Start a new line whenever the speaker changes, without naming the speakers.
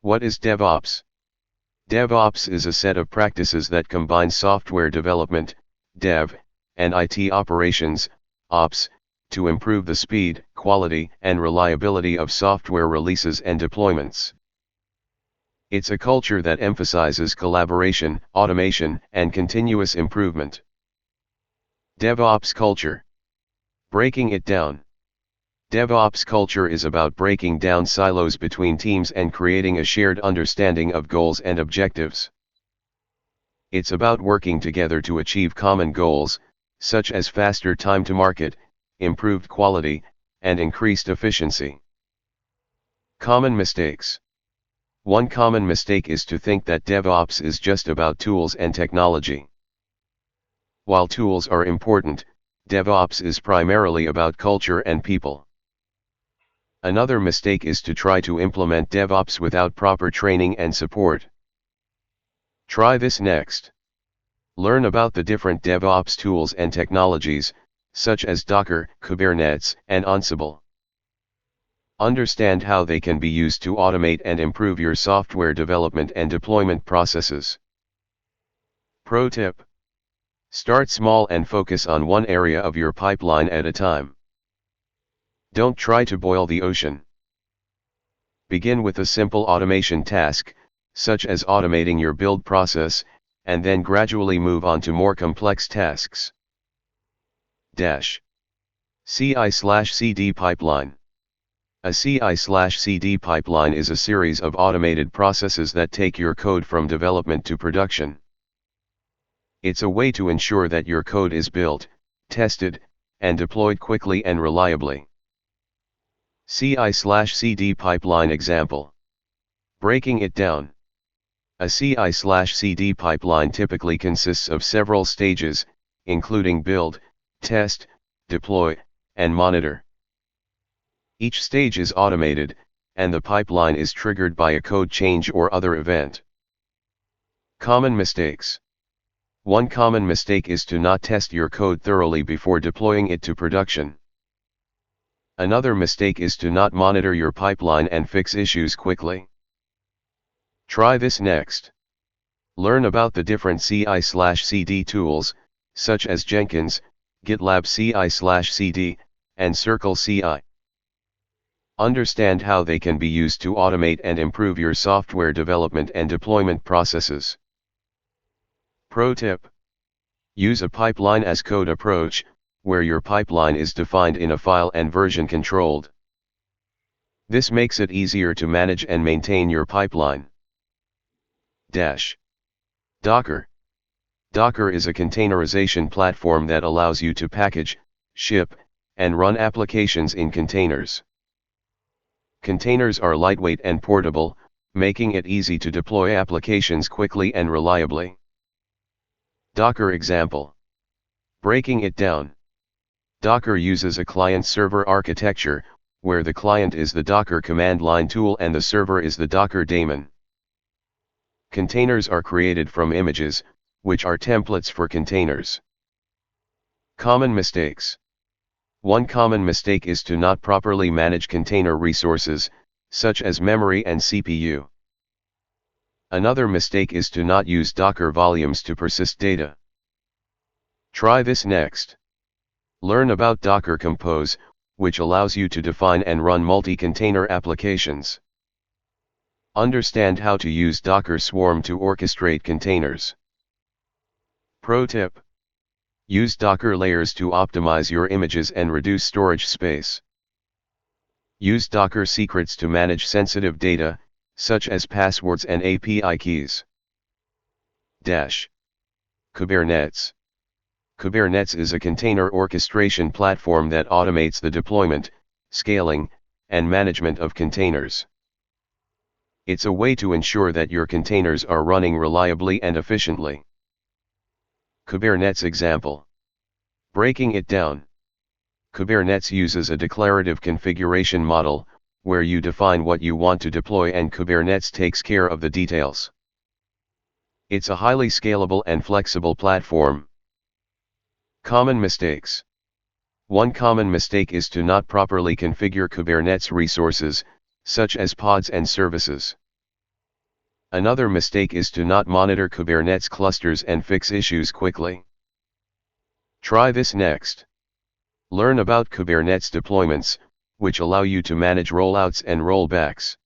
What is DevOps? DevOps is a set of practices that combine software development, dev, and IT operations, ops, to improve the speed, quality, and reliability of software releases and deployments. It's a culture that emphasizes collaboration, automation, and continuous improvement. DevOps culture. Breaking it down. DevOps culture is about breaking down silos between teams and creating a shared understanding of goals and objectives. It's about working together to achieve common goals, such as faster time to market, improved quality, and increased efficiency. Common mistakes. One common mistake is to think that DevOps is just about tools and technology. While tools are important, DevOps is primarily about culture and people. Another mistake is to try to implement DevOps without proper training and support. Try this next. Learn about the different DevOps tools and technologies, such as Docker, Kubernetes, and Ansible. Understand how they can be used to automate and improve your software development and deployment processes. Pro tip. Start small and focus on one area of your pipeline at a time. Don't try to boil the ocean. Begin with a simple automation task, such as automating your build process, and then gradually move on to more complex tasks. CI/CD pipeline. A CI/CD pipeline is a series of automated processes that take your code from development to production. It's a way to ensure that your code is built, tested, and deployed quickly and reliably. CI/CD pipeline example. Breaking it down. A CI/CD pipeline typically consists of several stages, including build, test, deploy, and monitor. Each stage is automated, and the pipeline is triggered by a code change or other event. Common mistakes. One common mistake is to not test your code thoroughly before deploying it to production. Another mistake is to not monitor your pipeline and fix issues quickly. Try this next. Learn about the different CI/CD tools, such as Jenkins, GitLab CI/CD, and Circle CI. Understand how they can be used to automate and improve your software development and deployment processes. Pro tip. Use a pipeline as code approach, where your pipeline is defined in a file and version controlled. This makes it easier to manage and maintain your pipeline. Docker. Docker is a containerization platform that allows you to package, ship, and run applications in containers. Containers are lightweight and portable, making it easy to deploy applications quickly and reliably. Docker example. Breaking it down. Docker uses a client-server architecture, where the client is the Docker command line tool and the server is the Docker daemon. Containers are created from images, which are templates for containers. Common mistakes. One common mistake is to not properly manage container resources, such as memory and CPU. Another mistake is to not use Docker volumes to persist data. Try this next. Learn about Docker Compose, which allows you to define and run multi-container applications. Understand how to use Docker Swarm to orchestrate containers. Pro tip. Use Docker layers to optimize your images and reduce storage space. Use Docker secrets to manage sensitive data, such as passwords and API keys. Kubernetes. Kubernetes is a container orchestration platform that automates the deployment, scaling, and management of containers. It's a way to ensure that your containers are running reliably and efficiently. Kubernetes example. Breaking it down. Kubernetes uses a declarative configuration model, where you define what you want to deploy and Kubernetes takes care of the details. It's a highly scalable and flexible platform. Common mistakes. One common mistake is to not properly configure Kubernetes resources, such as pods and services. Another mistake is to not monitor Kubernetes clusters and fix issues quickly. Try this next. Learn about Kubernetes deployments, which allow you to manage rollouts and rollbacks.